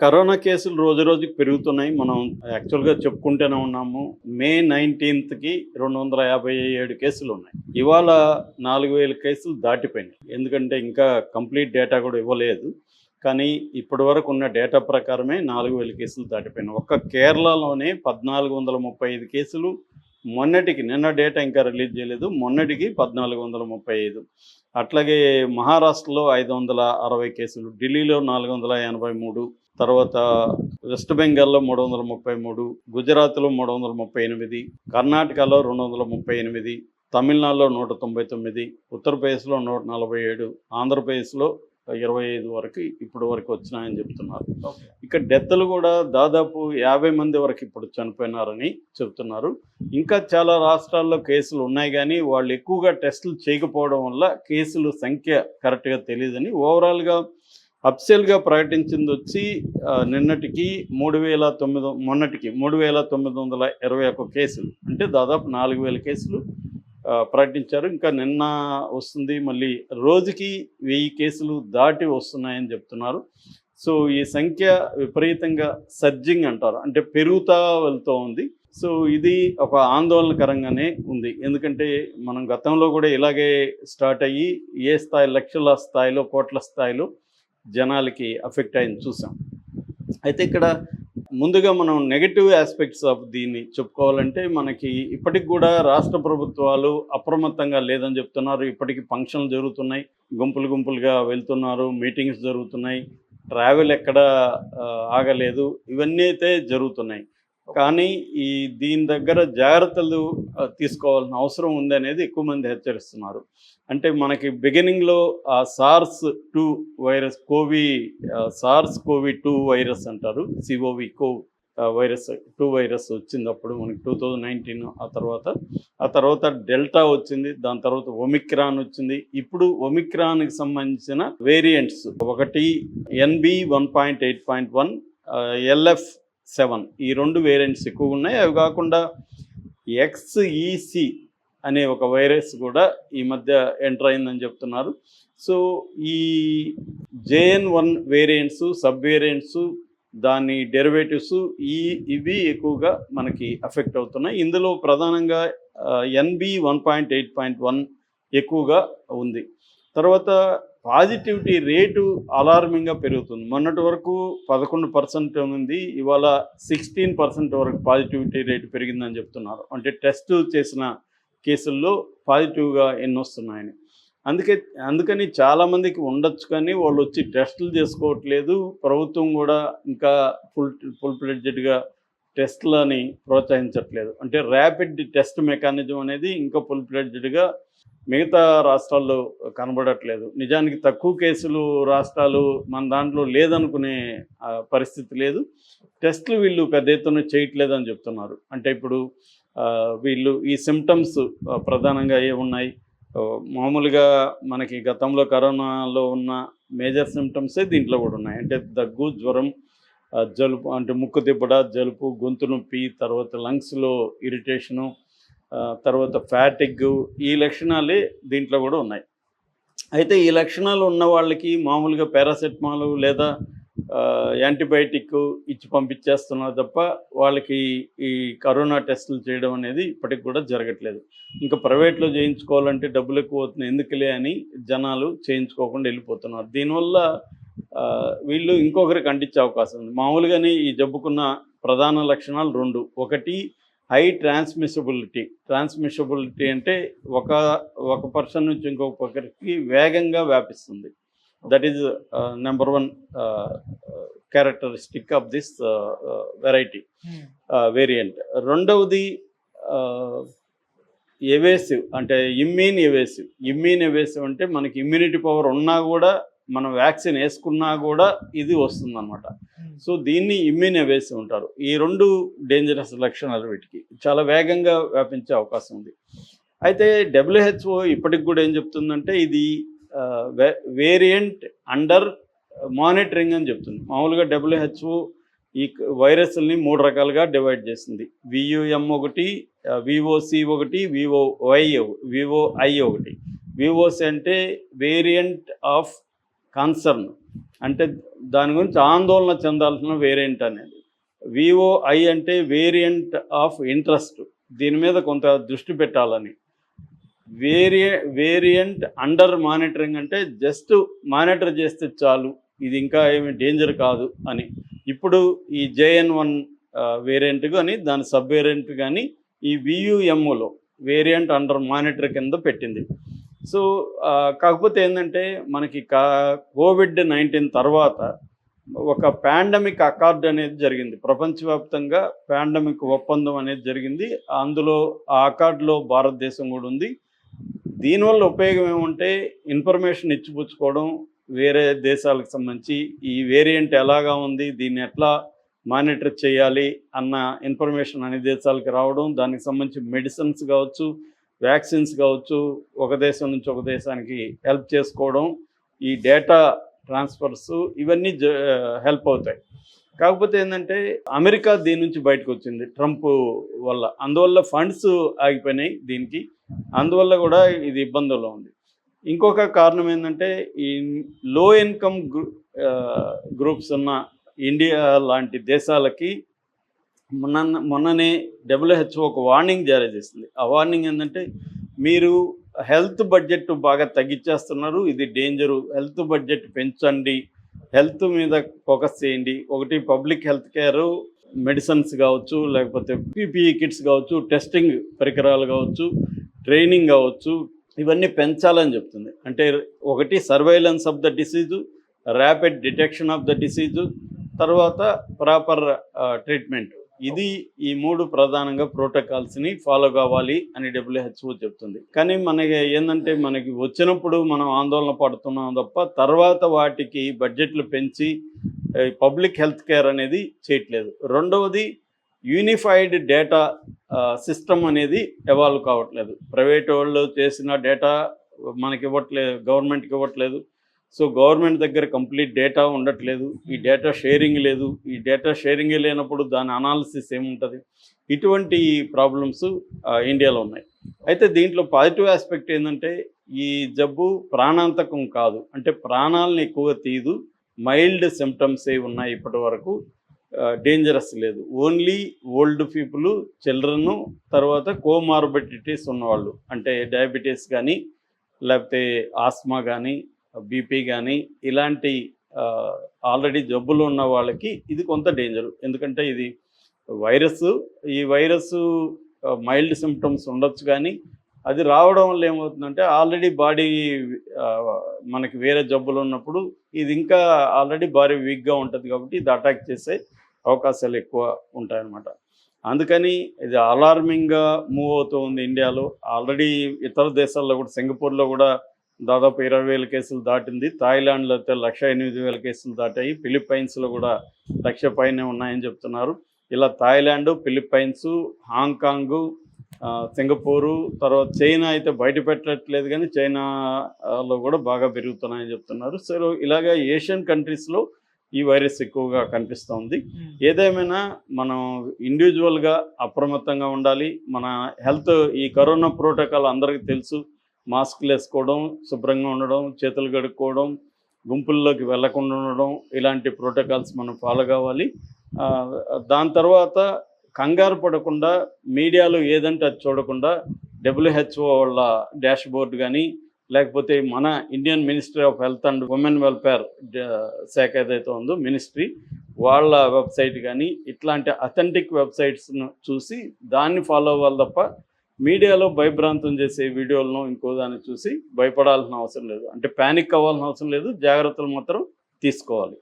Corona కేసులు రోజురోజుకి పెరుగుతున్నాయి. మనం యాక్చువల్‌గా చెప్పుకుంటూనే ఉన్నాము. మే 19కి 257 కేసులున్నాయి. ఇవాళ 4000 కేసులు దాటిపోయినాయి. ఎందుకంటే ఇంకా కంప్లీట్ డేటా కూడా ఇవ్వలేదు. కానీ ఇప్పటివరకు ఉన్న డేటా ప్రకారమే 4000 కేసులు దాటిపోయినాయి. ఒక్క కేరళలోనే 1435 కేసులు మొన్నటికి, నిన్న డేటా ఇంకా రిలీజ్ చేయలేదు. మొన్నటికి 1435. అట్లాగే మహారాష్ట్రలో 560 కేసులు, ఢిల్లీలో 483, తర్వాత వెస్ట్ బెంగాల్లో 333, గుజరాత్లో 338, కర్ణాటకలో 238, తమిళనాడులో 199, ఉత్తరప్రదేశ్లో 147, ఆంధ్రప్రదేశ్లో 25 వరకు ఇప్పటి వరకు వచ్చినాయని చెప్తున్నారు. ఇక డెత్లు కూడా దాదాపు 50 మంది వరకు ఇప్పుడు చనిపోయినారని చెప్తున్నారు. ఇంకా చాలా రాష్ట్రాల్లో కేసులు ఉన్నాయి, కానీ వాళ్ళు ఎక్కువగా టెస్టులు చేయకపోవడం వల్ల కేసులు సంఖ్య కరెక్ట్గా తెలియదని ఓవరాల్గా అఫిషియల్గా ప్రకటించింది వచ్చి నిన్నటికి 3921 కేసులు, అంటే దాదాపు 4000 కేసులు ప్రకటించారు. ఇంకా నిన్న వస్తుంది, మళ్ళీ రోజుకి 1000 కేసులు దాటి వస్తున్నాయని చెప్తున్నారు. సో ఈ సంఖ్య విపరీతంగా సర్జింగ్ అంటారు, అంటే పెరుగుతూ వెళ్తూ ఉంది. సో ఇది ఒక ఆందోళనకరంగానే ఉంది. ఎందుకంటే మనం గతంలో కూడా ఇలాగే స్టార్ట్ అయ్యి ఏ స్థాయి, లక్షల స్థాయిలో, కోట్ల స్థాయిలో జనాలకి అఫెక్ట్ అయింది చూసాం. అయితే ఇక్కడ ముందుగా మనం నెగటివ్ ఆస్పెక్ట్స్ ఆఫ్ దీన్ని చెప్పుకోవాలంటే, మనకి ఇప్పటికి కూడా రాష్ట్ర ప్రభుత్వాలు అప్రమత్తంగా లేదని చెప్తున్నారు. ఇప్పటికి ఫంక్షన్లు జరుగుతున్నాయి, గుంపులు గుంపులుగా వెళ్తున్నారు, మీటింగ్స్ జరుగుతున్నాయి, ట్రావెల్ ఎక్కడ ఆగలేదు, ఇవన్నీ అయితే జరుగుతున్నాయి. కానీ దీని దగ్గర జాగ్రత్తలు తీసుకోవాల్సిన అవసరం ఉందనేది ఎక్కువ మంది హెచ్చరిస్తున్నారు. అంటే మనకి బిగినింగ్లో SARS-2 వైరస్, SARS-CoV-2 వైరస్ అంటారు, CoV వైరస్ 2 వైరస్ వచ్చింది అప్పుడు మనకి 2019. ఆ తర్వాత డెల్టా వచ్చింది, దాని తర్వాత ఒమిక్రాన్ వచ్చింది. ఇప్పుడు ఒమిక్రాన్కి సంబంధించిన వేరియంట్స్ ఒకటి NB1.8.1, LF7, ఈ 2 వేరియంట్స్ ఎక్కువ ఉన్నాయి. అవి కాకుండా XEC అనే ఒక వైరస్ కూడా ఈ మధ్య ఎంటర్ అయిందని చెప్తున్నారు. సో ఈ JN1 వేరియంట్స్, సబ్ వేరియంట్స్, దాని డెరివేటివ్స్, ఇవి ఎక్కువగా మనకి అఫెక్ట్ అవుతున్నాయి. ఇందులో ప్రధానంగా NB1.8.1 ఎక్కువగా ఉంది. తర్వాత పాజిటివిటీ రేటు అలార్మింగ్గా పెరుగుతుంది. మొన్నటి వరకు 11% ఉంది, ఇవాళ 16% వరకు పాజిటివిటీ రేటు పెరిగిందని చెప్తున్నారు. అంటే టెస్ట్ చేసిన కేసుల్లో పాజిటివ్గా ఎన్ని వస్తున్నాయని. అందుకని చాలామందికి ఉండొచ్చు, కానీ వాళ్ళు వచ్చి టెస్టులు చేసుకోవట్లేదు. ప్రభుత్వం కూడా ఇంకా ఫుల్ ఫ్లెడ్జెడ్గా టెస్టులని ప్రోత్సహించట్లేదు. అంటే ర్యాపిడ్ టెస్ట్ మెకానిజం అనేది ఇంకా ఫుల్ ఫ్లెడ్జెడ్గా మిగతా రాష్ట్రాల్లో కనబడట్లేదు. నిజానికి తక్కువ కేసులు రాష్ట్రాలు మన దాంట్లో లేదనుకునే పరిస్థితి లేదు. టెస్టులు వీళ్ళు పెద్ద ఎత్తున చేయట్లేదని చెప్తున్నారు. అంటే ఇప్పుడు వీళ్ళు ఈ సిమ్టమ్స్ ప్రధానంగా ఏమున్నాయి, మామూలుగా మనకి గతంలో కరోనాలో ఉన్న మేజర్ సిమ్టమ్సే దీంట్లో కూడా ఉన్నాయి. అంటే దగ్గు, జ్వరం, జలుబు, అంటే ముక్కు దిబ్బడ, జలుబు, గొంతు నొప్పి, తర్వాత లంగ్స్లో ఇరిటేషను, తర్వాత ఫ్యాటిగ్, ఈ లక్షణాలే దీంట్లో కూడా ఉన్నాయి. అయితే ఈ లక్షణాలు ఉన్న వాళ్ళకి మామూలుగా పారాసెటమాల్ లేదా యాంటీబయాటిక్ ఇచ్చి పంపించేస్తున్నారు తప్ప వాళ్ళకి ఈ కరోనా టెస్టులు చేయడం అనేది ఇప్పటికి కూడా జరగట్లేదు. ఇంకా ప్రైవేట్లో చేయించుకోవాలంటే డబ్బులు ఎక్కువ అవుతున్నాయి, ఎందుకులే అని జనాలు చేయించుకోకుండా వెళ్ళిపోతున్నారు. దీనివల్ల వీళ్ళు ఇంకొకరికి అంటించే అవకాశం ఉంది. మామూలుగానే ఈ జబ్బుకున్న ప్రధాన లక్షణాలు 2. ఒకటి హై ట్రాన్స్మిషబిలిటీ అంటే ఒక పర్సన్ నుంచి ఇంకొకరికి వేగంగా వ్యాపిస్తుంది. That is number 1 characteristic of this variant. రెండవది ఎవేసివ్, అంటే ఇమ్యూన్ ఎవేసివ్ అంటే మనకి ఇమ్యూనిటీ పవర్ ఉన్నా కూడా, మనం వ్యాక్సిన్ వేసుకున్నా కూడా ఇది వస్తుందన్నమాట. సో దీన్ని ఇమ్యూన్ ఎవేసివ్ ఉంటారు. ఈ 2 డేంజరస్ లక్షణాలు, వీటికి చాలా వేగంగా వ్యాపించే అవకాశం ఉంది. అయితే WHO ఇప్పటికి కూడా ఏం చెప్తుందంటే, ఇది వేరియంట్ అండర్ మానిటరింగ్ అని చెప్తుంది. మామూలుగా WHO ఈ వైరస్ని 3 రకాలుగా డివైడ్ చేసింది. VUM ఒకటి, VOC ఒకటి, VOI ఒకటి. VOC అంటే వేరియంట్ ఆఫ్ కన్సర్న్, అంటే దాని గురించి ఆందోళన చెందాల్సిన వేరియంట్ అనేది. విఓఐ అంటే వేరియంట్ ఆఫ్ ఇంట్రెస్ట్, దీని మీద కొంత దృష్టి పెట్టాలని. వేరియంట్ అండర్ మానిటరింగ్ అంటే జస్ట్ మానిటర్ చేస్తే చాలు, ఇది ఇంకా ఏమి డేంజర్ కాదు అని. ఇప్పుడు ఈ JN1 వేరియంట్ కానీ దాని సబ్ వేరియంట్ కానీ ఈ VUMలో వేరియంట్ అండర్ మానిటర్ కింద పెట్టింది. సో కాకపోతే ఏంటంటే మనకి COVID-19 తర్వాత ఒక పాండమిక్ అకార్డ్ అనేది జరిగింది, ప్రపంచవ్యాప్తంగా పాండమిక్ ఒప్పందం అనేది జరిగింది. అందులో ఆ అకార్డులో భారతదేశం కూడా ఉంది. దీనివల్ల ఉపయోగం ఏమంటే ఇన్ఫర్మేషన్ ఇచ్చిపుచ్చుకోవడం, వేరే దేశాలకు సంబంధించి ఈ వేరియంట్ ఎలాగా ఉంది, దీన్ని ఎట్లా మానిటర్ చేయాలి అన్న ఇన్ఫర్మేషన్ అన్ని దేశాలకు రావడం, దానికి సంబంధించి మెడిసిన్స్ కావచ్చు, వ్యాక్సిన్స్ కావచ్చు, ఒక దేశం నుంచి ఒక దేశానికి హెల్ప్ చేసుకోవడం, ఈ డేటా ట్రాన్స్ఫర్స్ ఇవన్నీ హెల్ప్ అవుతాయి. కాకపోతే ఏంటంటే అమెరికా దీని నుంచి బయటకు వచ్చింది ట్రంప్ వల్ల, అందువల్ల ఫండ్స్ ఆగిపోయినాయి దీనికి, అందువల్ల కూడా ఇది ఇబ్బందుల్లో ఉంది. ఇంకొక కారణం ఏంటంటే ఈ లో ఇన్కమ్ గ్రూప్స్ ఉన్న ఇండియా లాంటి దేశాలకి మొన్ననే WHO ఒక వార్నింగ్ జారీ చేసింది. ఆ వార్నింగ్ ఏంటంటే మీరు హెల్త్ బడ్జెట్ బాగా తగ్గించేస్తున్నారు, ఇది డేంజరు, హెల్త్ బడ్జెట్ పెంచండి, హెల్త్ మీద ఫోకస్ చేయండి. ఒకటి పబ్లిక్ హెల్త్ కేరు, మెడిసిన్స్ కావచ్చు, లేకపోతే PPE కిట్స్ కావచ్చు, టెస్టింగ్ పరికరాలు కావచ్చు, ట్రైనింగ్ కావచ్చు, ఇవన్నీ పెంచాలని చెప్తుంది. అంటే ఒకటి surveillance of the disease, rapid detection of the disease, తర్వాత ప్రాపర్ ట్రీట్మెంట్. ఇది ఈ 3 ప్రధానంగా ప్రోటోకాల్స్ని ఫాలో కావాలి అని WHO చెప్తుంది. కానీ మనకి ఏంటంటే మనకి వచ్చినప్పుడు మనం ఆందోళన పడుతున్నాం తప్ప తర్వాత వాటికి బడ్జెట్లు పెంచి పబ్లిక్ హెల్త్ కేర్ అనేది చేయట్లేదు. రెండవది యూనిఫైడ్ డేటా సిస్టమ్ అనేది ఎవాల్వ్ కావట్లేదు. ప్రైవేట్ వాళ్ళు చేసిన డేటా మనకి ఇవ్వట్లేదు, గవర్నమెంట్కి ఇవ్వట్లేదు. సో గవర్నమెంట్ దగ్గర కంప్లీట్ డేటా ఉండట్లేదు, ఈ డేటా షేరింగ్ లేదు. ఈ డేటా షేరింగ్ లేనప్పుడు దాని అనాలిసిస్ ఏముంటుంది? ఇటువంటి ప్రాబ్లమ్స్ ఇండియాలో ఉన్నాయి. అయితే దీంట్లో పాజిటివ్ ఆస్పెక్ట్ ఏంటంటే ఈ జబ్బు ప్రాణాంతకం కాదు, అంటే ప్రాణాలను ఎక్కువ తీయదు, మైల్డ్ సిమ్టమ్స్ ఏ ఉన్నాయి ఇప్పటి వరకు, డేంజరస్ లేదు. ఓన్లీ ఓల్డ్ పీపుల్, చిల్డ్రన్, తర్వాత కోమార్బిడిటీస్ ఉన్నవాళ్ళు, అంటే డయాబెటీస్ కానీ లేకపోతే ఆస్మా కానీ BP కానీ ఇలాంటి ఆల్రెడీ జబ్బులు ఉన్న వాళ్ళకి ఇది కొంత డేంజరు. ఎందుకంటే ఇది వైరస్, ఈ వైరస్ మైల్డ్ సిమ్టమ్స్ ఉండొచ్చు, కానీ అది రావడం వల్ల ఏమవుతుందంటే ఆల్రెడీ బాడీ మనకి వేరే జబ్బులు ఉన్నప్పుడు ఇది ఇంకా ఆల్రెడీ బాడీ వీక్గా ఉంటుంది కాబట్టి ఇది అటాక్ చేసే అవకాశాలు ఎక్కువ ఉంటాయన్నమాట. అందుకని ఇది అలార్మింగ్గా మూవ్ అవుతూ ఉంది ఇండియాలో. ఆల్రెడీ ఇతర దేశాల్లో కూడా, సింగపూర్లో కూడా దాదాపు 20,000 కేసులు దాటింది, థాయిలాండ్లో అయితే 108,000 కేసులు దాటాయి, ఫిలిప్పైన్స్లో కూడా 1,00,000 పైనే ఉన్నాయని చెప్తున్నారు. ఇలా థాయిలాండ్, ఫిలిప్పైన్స్, హాంకాంగ్, సింగపూరు, తర్వాత చైనా అయితే బయట పెట్టట్లేదు కానీ చైనాలో కూడా బాగా పెరుగుతున్నాయని చెప్తున్నారు. సో ఇలాగా ఏషియన్ కంట్రీస్లో ఈ వైరస్ ఎక్కువగా కనిపిస్తుంది. ఏదేమైనా మనం ఇండివిజువల్గా అప్రమత్తంగా ఉండాలి. మన హెల్త్, ఈ కరోనా ప్రోటోకాల్ అందరికీ తెలుసు, మాస్కులు వేసుకోవడం, శుభ్రంగా ఉండడం, చేతులు కడుక్కోవడం, గుంపుల్లోకి వెళ్లకుండా ఉండడం, ఇలాంటి ప్రోటోకాల్స్ మనం ఫాలో కావాలి. దాని తర్వాత కంగారు పడకుండా మీడియాలో ఏదంటే అది చూడకుండా WHO వాళ్ళ డాష్ బోర్డు కానీ, లేకపోతే మన Indian ministry of health and women welfare శాఖ ఏదైతే ఉందో మినిస్ట్రీ, వాళ్ళ వెబ్సైట్ కానీ ఇట్లాంటి అథెంటిక్ వెబ్సైట్స్ను చూసి దాన్ని ఫాలో అవ్వాలి తప్ప మీడియాలో భయభ్రాంతం చేసే వీడియోలను ఇంకో దాన్ని చూసి భయపడాల్సిన అవసరం లేదు. అంటే ప్యానిక్ అవ్వాల్సిన అవసరం లేదు, జాగ్రత్తలు మాత్రం తీసుకోవాలి.